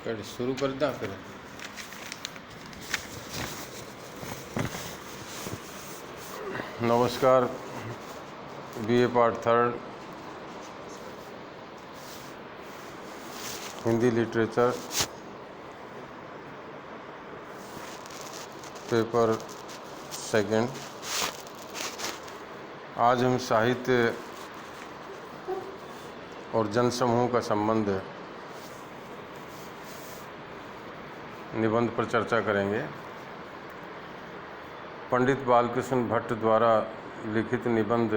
कर शुरू कर दा फिर। नमस्कार। BA part 3 Hindi literature paper 2। आज हम साहित्य और जनसमूह का संबंध निबंध पर चर्चा करेंगे। पंडित बालकृष्ण भट्ट द्वारा लिखित निबंध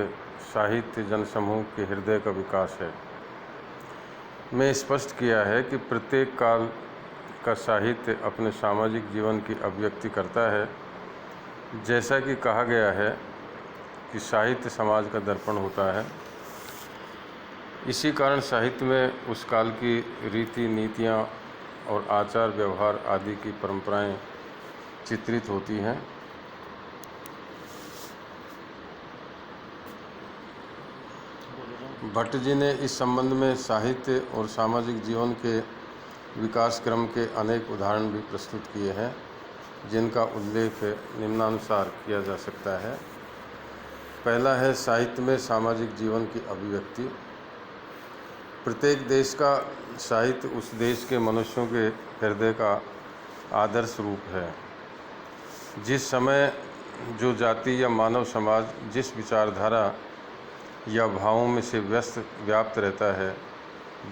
साहित्य जनसमूह के हृदय का विकास है में स्पष्ट किया है कि प्रत्येक काल का साहित्य अपने सामाजिक जीवन की अभिव्यक्ति करता है। जैसा कि कहा गया है कि साहित्य समाज का दर्पण होता है, इसी कारण साहित्य में उस काल की रीति नीतियाँ और आचार व्यवहार आदि की परंपराएं चित्रित होती हैं। भट्ट जी ने इस संबंध में साहित्य और सामाजिक जीवन के विकास क्रम के अनेक उदाहरण भी प्रस्तुत किए हैं, जिनका उल्लेख निम्नानुसार किया जा सकता है। पहला है साहित्य में सामाजिक जीवन की अभिव्यक्ति। प्रत्येक देश का साहित्य उस देश के मनुष्यों के हृदय का आदर्श रूप है। जिस समय जो जाति या मानव समाज जिस विचारधारा या भावों में से व्याप्त रहता है,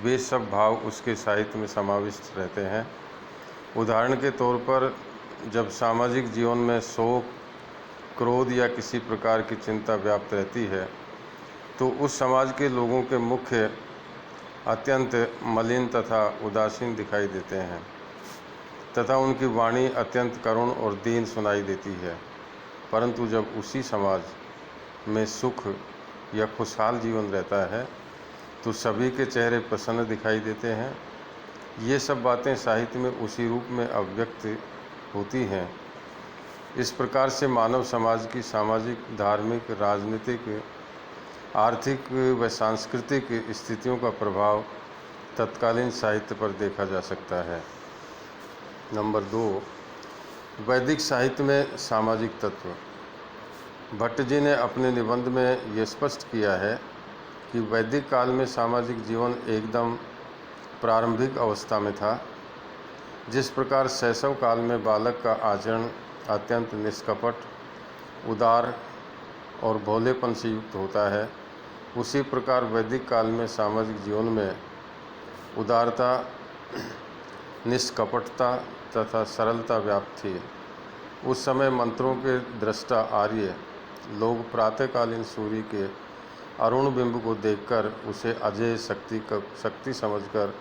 वे सब भाव उसके साहित्य में समाविष्ट रहते हैं। उदाहरण के तौर पर जब सामाजिक जीवन में शोक, क्रोध या किसी प्रकार की चिंता व्याप्त रहती है, तो उस समाज के लोगों के मुख्य अत्यंत मलिन तथा उदासीन दिखाई देते हैं तथा उनकी वाणी अत्यंत करुण और दीन सुनाई देती है। परंतु जब उसी समाज में सुख या खुशहाल जीवन रहता है, तो सभी के चेहरे प्रसन्न दिखाई देते हैं। ये सब बातें साहित्य में उसी रूप में अभिव्यक्त होती हैं। इस प्रकार से मानव समाज की सामाजिक, धार्मिक, राजनीतिक, आर्थिक व सांस्कृतिक स्थितियों का प्रभाव तत्कालीन साहित्य पर देखा जा सकता है। नंबर 2, वैदिक साहित्य में सामाजिक तत्व। भट्ट जी ने अपने निबंध में ये स्पष्ट किया है कि वैदिक काल में सामाजिक जीवन एकदम प्रारंभिक अवस्था में था। जिस प्रकार शैशव काल में बालक का आचरण अत्यंत निष्कपट, उदार और भोलेपन से युक्त होता है, उसी प्रकार वैदिक काल में सामाजिक जीवन में उदारता, निष्कपटता तथा सरलता व्याप्त थी। उस समय मंत्रों के दृष्टा आर्य लोग प्रातःकालीन सूर्य के अरुण बिंब को देखकर उसे अजेय शक्ति समझकर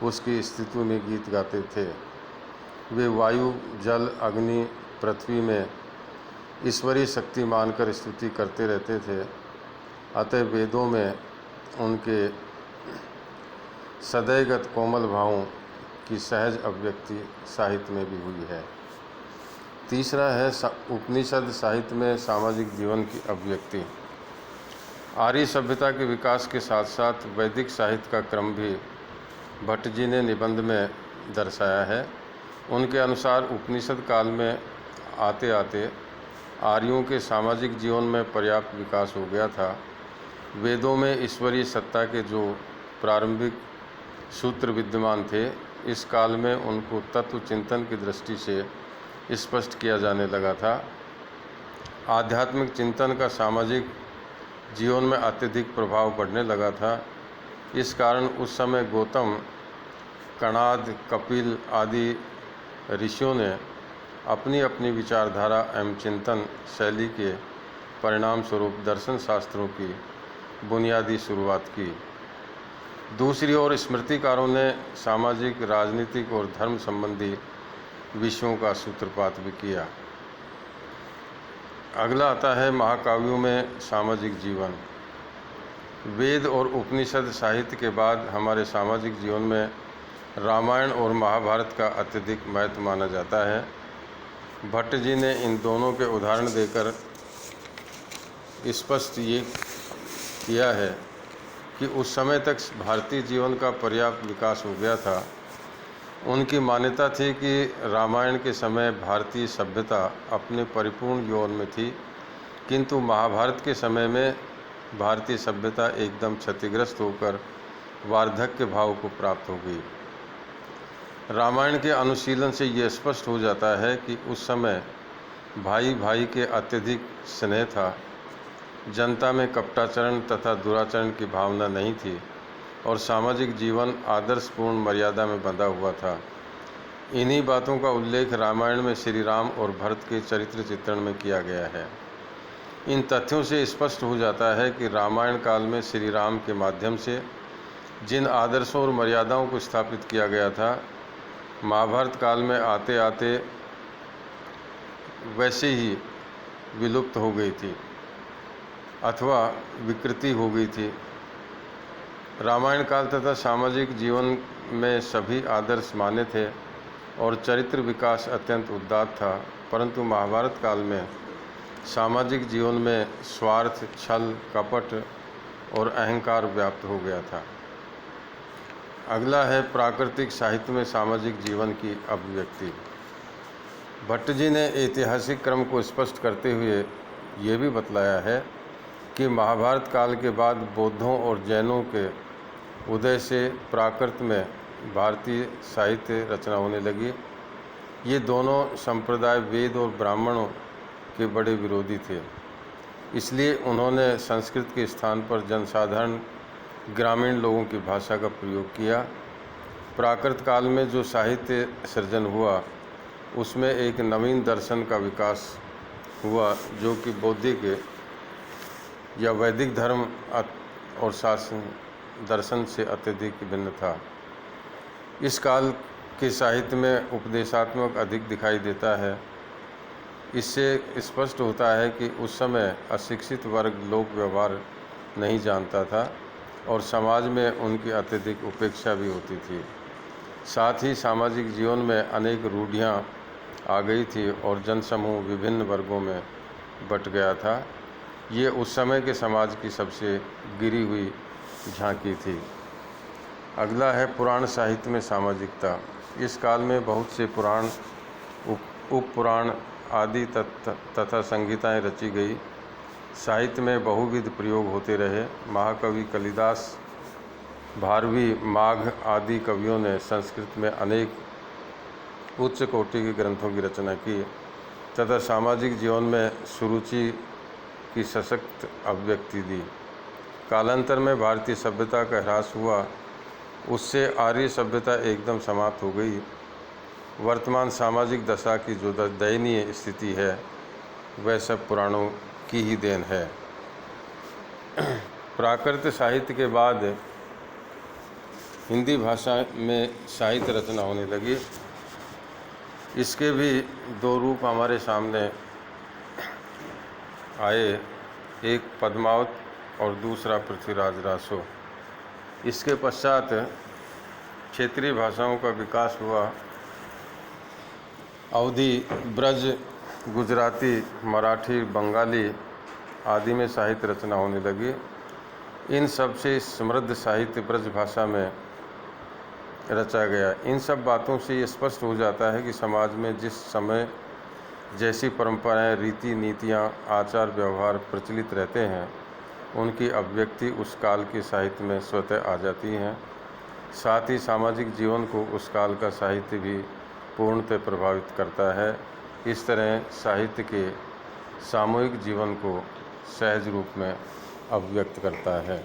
उसकी स्तुति में गीत गाते थे। वे वायु, जल, अग्नि, पृथ्वी में ईश्वरीय शक्ति मानकर स्तुति करते रहते थे। अतः वेदों में उनके सदैगत कोमल भावों की सहज अभिव्यक्ति साहित्य में भी हुई है। तीसरा है उपनिषद साहित्य में सामाजिक जीवन की अभिव्यक्ति। आर्य सभ्यता के विकास के साथ साथ वैदिक साहित्य का क्रम भी भट्ट जी ने निबंध में दर्शाया है। उनके अनुसार उपनिषद काल में आते आते आर्यों के सामाजिक जीवन में पर्याप्त विकास हो गया था। वेदों में ईश्वरीय सत्ता के जो प्रारंभिक सूत्र विद्यमान थे, इस काल में उनको तत्व चिंतन की दृष्टि से स्पष्ट किया जाने लगा था। आध्यात्मिक चिंतन का सामाजिक जीवन में अत्यधिक प्रभाव पड़ने लगा था। इस कारण उस समय गौतम, कणाद, कपिल आदि ऋषियों ने अपनी अपनी विचारधारा एवं चिंतन शैली के परिणाम स्वरूप दर्शन शास्त्रों की बुनियादी शुरुआत की। दूसरी ओर स्मृतिकारों ने सामाजिक, राजनीतिक और धर्म संबंधी विषयों का सूत्रपात भी किया। अगला आता है महाकाव्यों में सामाजिक जीवन। वेद और उपनिषद साहित्य के बाद हमारे सामाजिक जीवन में रामायण और महाभारत का अत्यधिक महत्व माना जाता है। भट्ट जी ने इन दोनों के उदाहरण देकर स्पष्ट ये किया है कि उस समय तक भारतीय जीवन का पर्याप्त विकास हो गया था उनकी मान्यता थी कि रामायण के समय भारतीय सभ्यता अपने परिपूर्ण यौवन में थी, किंतु महाभारत के समय में भारतीय सभ्यता एकदम क्षतिग्रस्त होकर वार्धक्य भाव को प्राप्त हो गई। रामायण के अनुशीलन से यह स्पष्ट हो जाता है कि उस समय भाई भाई के अत्यधिक स्नेह था, जनता में कपटाचरण तथा दुराचरण की भावना नहीं थी और सामाजिक जीवन आदर्शपूर्ण मर्यादा में बंधा हुआ था। इन्हीं बातों का उल्लेख रामायण में श्री राम और भरत के चरित्र चित्रण में किया गया है। इन तथ्यों से स्पष्ट हो जाता है कि रामायण काल में श्री राम के माध्यम से जिन आदर्शों और मर्यादाओं को स्थापित किया गया था, महाभारत काल में आते आते वैसे ही विलुप्त हो गई थी अथवा विकृति हो गई थी। रामायण काल तथा सामाजिक जीवन में सभी आदर्श मान्य थे और चरित्र विकास अत्यंत उदात्त था, परंतु महाभारत काल में सामाजिक जीवन में स्वार्थ, छल, कपट और अहंकार व्याप्त हो गया था। अगला है प्राकृतिक साहित्य में सामाजिक जीवन की अभिव्यक्ति। भट्ट जी ने ऐतिहासिक क्रम को स्पष्ट करते हुए ये भी बतलाया है कि महाभारत काल के बाद बौद्धों और जैनों के उदय से प्राकृत में भारतीय साहित्य रचना होने लगी। ये दोनों संप्रदाय वेद और ब्राह्मणों के बड़े विरोधी थे, इसलिए उन्होंने संस्कृत के स्थान पर जनसाधारण ग्रामीण लोगों की भाषा का प्रयोग किया। प्राकृत काल में जो साहित्य सृजन हुआ उसमें एक नवीन दर्शन का विकास हुआ, जो कि बौद्धिक या वैदिक धर्म और शासन दर्शन से अत्यधिक भिन्न था। इस काल के साहित्य में उपदेशात्मक अधिक दिखाई देता है। इससे स्पष्ट होता है कि उस समय अशिक्षित वर्ग लोक व्यवहार नहीं जानता था और समाज में उनकी अत्यधिक उपेक्षा भी होती थी। साथ ही सामाजिक जीवन में अनेक रूढ़ियाँ आ गई थी और जनसमूह विभिन्न वर्गों में बट गया था। ये उस समय के समाज की सबसे गिरी हुई झांकी थी। अगला है पुराण साहित्य में सामाजिकता। इस काल में बहुत से पुराण, उप पुराण आदि तथा संहिताएँ रची गई। साहित्य में बहुविध प्रयोग होते रहे। महाकवि कालिदास, भारवी, माघ आदि कवियों ने संस्कृत में अनेक उच्च कोटि के ग्रंथों की रचना की तथा सामाजिक जीवन में सुरुचि की सशक्त अभिव्यक्ति दी। कालांतर में भारतीय सभ्यता का ह्रास हुआ, उससे आर्य सभ्यता एकदम समाप्त हो गई। वर्तमान सामाजिक दशा की जो दयनीय स्थिति है वह सब पुराणों की ही देन है। प्राकृत साहित्य के बाद हिंदी भाषा में साहित्य रचना होने लगी। इसके भी दो रूप हमारे सामने आए, एक पद्मावत और दूसरा पृथ्वीराज रासो। इसके पश्चात क्षेत्रीय भाषाओं का विकास हुआ। अवधी, ब्रज, गुजराती, मराठी, बंगाली आदि में साहित्य रचना होने लगी। इन सब से समृद्ध साहित्य ब्रज भाषा में रचा गया। इन सब बातों से ये स्पष्ट हो जाता है कि समाज में जिस समय जैसी परंपराएं, रीति नीतियाँ, आचार व्यवहार प्रचलित रहते हैं, उनकी अभिव्यक्ति उस काल के साहित्य में स्वतः आ जाती हैं। साथ ही सामाजिक जीवन को उस काल का साहित्य भी पूर्णतः प्रभावित करता है। इस तरह साहित्य के सामूहिक जीवन को सहज रूप में अभिव्यक्त करता है।